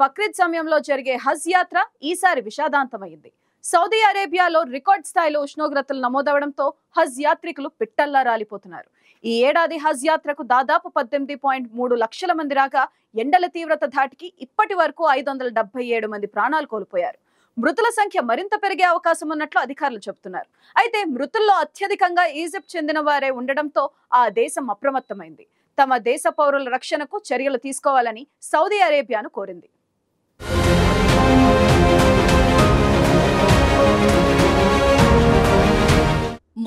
బక్రీద్ సమయంలో జరిగే హజ్ యాత్ర ఈసారి విషాదాంతమైంది. సౌదీ అరేబియాలో రికార్డ్ స్థాయిలో ఉష్ణోగ్రతలు నమోదవడంతో హజ్ యాత్రికులు పిట్టల్లా రాలిపోతున్నారు. ఈ ఏడాది హజ్ యాత్రకు దాదాపు 18.3 లక్షల మంది రాగా ఎండల తీవ్రత ధాటికి ఇప్పటి వరకు 577 మంది ప్రాణాలు కోల్పోయారు. మృతుల సంఖ్య మరింత పెరిగే అవకాశం ఉన్నట్లు అధికారులు చెబుతున్నారు. అయితే మృతుల్లో అత్యధికంగా ఈజిప్ట్ చెందిన వారే ఉండడంతో ఆ దేశం అప్రమత్తమైంది. తమ దేశ పౌరుల రక్షణకు చర్యలు తీసుకోవాలని సౌదీ అరేబియాను కోరింది.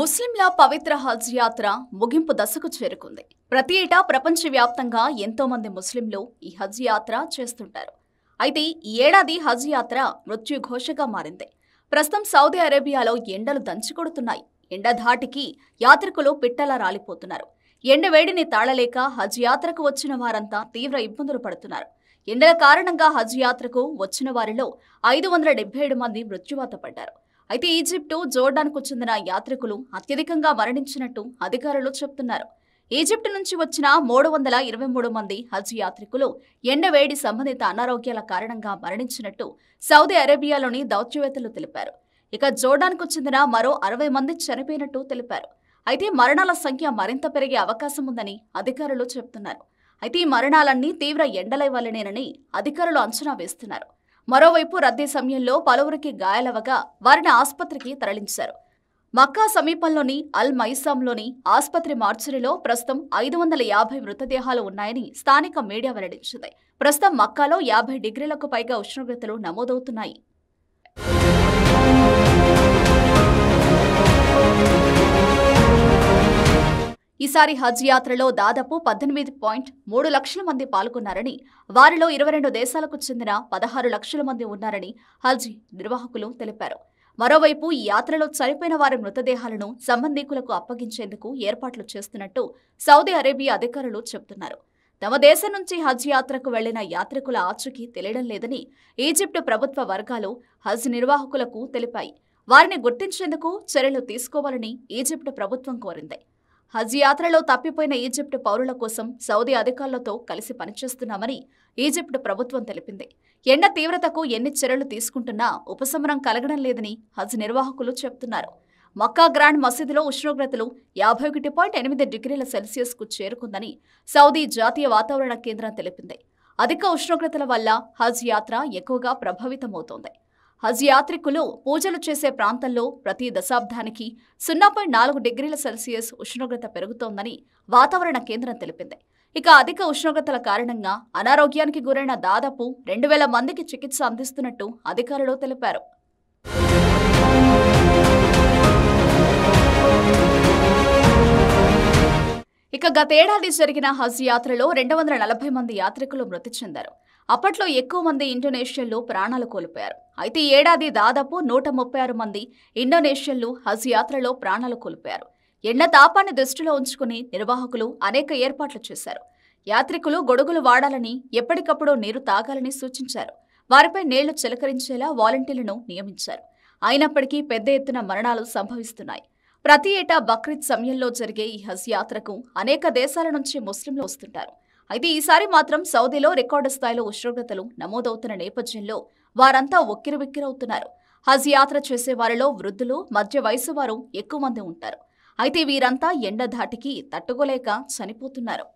ముస్లింల పవిత్ర హజ్ యాత్ర ముగింపు దశకు చేరుకుంది. ప్రతి ఏటా ప్రపంచవ్యాప్తంగా ఎంతో మంది ముస్లింలు ఈ హజ్ యాత్ర చేస్తుంటారు. అయితే ఈ ఏడాది హజ్ యాత్ర మృత్యుఘోషగా మారింది. ప్రస్తుతం సౌదీ అరేబియాలో ఎండలు దంచికొడుతున్నాయి. ఎండ ధాటికి యాత్రికులు పిట్టలా రాలిపోతున్నారు. ఎండవేడిని తాళలేక హజ్ యాత్రకు వచ్చిన వారంతా తీవ్ర ఇబ్బందులు పడుతున్నారు. ఎండల కారణంగా హజ్ యాత్రకు వచ్చిన వారిలో 577 మంది మృత్యువాత పడ్డారు. అయితే ఈజిప్టు, జోర్డాన్కు చెందిన యాత్రికులు అత్యధికంగా మరణించినట్టు అధికారులు చెబుతున్నారు. ఈజిప్టు నుంచి వచ్చిన 323 మంది హజ్ యాత్రికులు ఎండవేడి సంబంధిత అనారోగ్యాల కారణంగా మరణించినట్టు సౌదీ అరేబియాలోని దౌత్యవేత్తలు తెలిపారు. ఇక జోర్డాన్కు చెందిన మరో 60 మంది చనిపోయినట్టు తెలిపారు. అయితే మరణాల సంఖ్య మరింత పెరిగే అవకాశం ఉందని అధికారులు చెబుతున్నారు. అయితే ఈ మరణాలన్నీ తీవ్ర ఎండల వల్లనేనని అధికారులు అంచనా వేస్తున్నారు. మరోవైపు రద్దీ సమయంలో పలువురికి గాయాలవగా వారిని ఆసుపత్రికి తరలించారు. మక్కా సమీపంలోని అల్ మైసాంలోని ఆసుపత్రి మార్చురీలో ప్రస్తుతం 550 మృతదేహాలు ఉన్నాయని స్థానిక మీడియా వెల్లడించింది. ప్రస్తుతం మక్కాలో 50 డిగ్రీలకు పైగా ఉష్ణోగ్రతలు నమోదవుతున్నాయి. ఈసారి హజ్ యాత్రలో దాదాపు 18.3 లక్షల మంది పాల్గొన్నారని, వారిలో 22 దేశాలకు చెందిన 16 లక్షల మంది ఉన్నారని హజ్ నిర్వాహకులు తెలిపారు. మరోవైపు ఈ యాత్రలో చనిపోయిన వారి మృతదేహాలను సంబంధీకులకు అప్పగించేందుకు ఏర్పాట్లు చేస్తున్నట్టు సౌదీ అరేబియా అధికారులు చెబుతున్నారు. తమ దేశం నుంచి హజ్ యాత్రకు వెళ్లిన యాత్రికుల ఆచూకీ తెలియడం లేదని ఈజిప్టు ప్రభుత్వ వర్గాలు హజ్ నిర్వాహకులకు తెలిపాయి. వారిని గుర్తించేందుకు చర్యలు తీసుకోవాలని ఈజిప్టు ప్రభుత్వం కోరింది. హజ్ యాత్రలో తప్పిపోయిన ఈజిప్టు పౌరుల కోసం సౌదీ అధికారులతో కలిసి పనిచేస్తున్నామని ఈజిప్టు ప్రభుత్వం తెలిపింది. ఎండ తీవ్రతకు ఎన్ని చర్యలు తీసుకుంటున్నా ఉపశమనం కలగడం లేదని హజ్ నిర్వాహకులు చెబుతున్నారు. మక్కా గ్రాండ్ మసీదులో ఉష్ణోగ్రతలు 51.8 డిగ్రీల సెల్సియస్కు చేరుకుందని సౌదీ జాతీయ వాతావరణ కేంద్రం తెలిపింది. అధిక ఉష్ణోగ్రతల వల్ల హజ్ యాత్ర ఎక్కువగా ప్రభావితమవుతోంది. హజ్ యాత్రికులు పూజలు చేసే ప్రాంతంలో ప్రతి దశాబ్దానికి 0.4 డిగ్రీల సెల్సియస్ ఉష్ణోగ్రత పెరుగుతోందని వాతావరణ కేంద్రం తెలిపింది. ఇక అధిక ఉష్ణోగ్రతల కారణంగా అనారోగ్యానికి గురైన దాదాపు 2000 మందికి చికిత్స అందిస్తున్నట్టు అధికారులు తెలిపారు. ఇక గతేడాది జరిగిన హజ్ యాత్రలో 240 మంది యాత్రికులు మృతి చెందారు. అప్పట్లో ఎక్కువ మంది ఇండోనేషియన్లు ప్రాణాలు కోల్పోయారు. అయితే ఈ ఏడాది దాదాపు 136 మంది ఇండోనేషియన్లు హజ్ యాత్రలో ప్రాణాలు కోల్పోయారు. ఎండ తాపాన్ని దృష్టిలో ఉంచుకుని నిర్వాహకులు అనేక ఏర్పాట్లు చేశారు. యాత్రికులు గొడుగులు వాడాలని, ఎప్పటికప్పుడు నీరు తాగాలని సూచించారు. వారిపై నీళ్లు చిలకరించేలా వాలంటీర్లను నియమించారు. అయినప్పటికీ పెద్ద ఎత్తున మరణాలు సంభవిస్తున్నాయి. ప్రతి ఏటా బక్రీద్ సమయంలో జరిగే ఈ హజ్ యాత్రకు అనేక దేశాల నుంచి ముస్లింలు వస్తుంటారు. అయితే ఈసారి మాత్రం సౌదీలో రికార్డు స్థాయిలో ఉష్ణోగ్రతలు నమోదవుతున్న నేపథ్యంలో వారంతా ఉక్కిరిబిక్కిరవుతున్నారు. హజ్ యాత్ర చేసే వారిలో వృద్ధులు, మధ్య వయసు వారు ఎక్కువ మంది ఉంటారు. అయితే వీరంతా ఎండ ధాటికి తట్టుకోలేక చనిపోతున్నారు.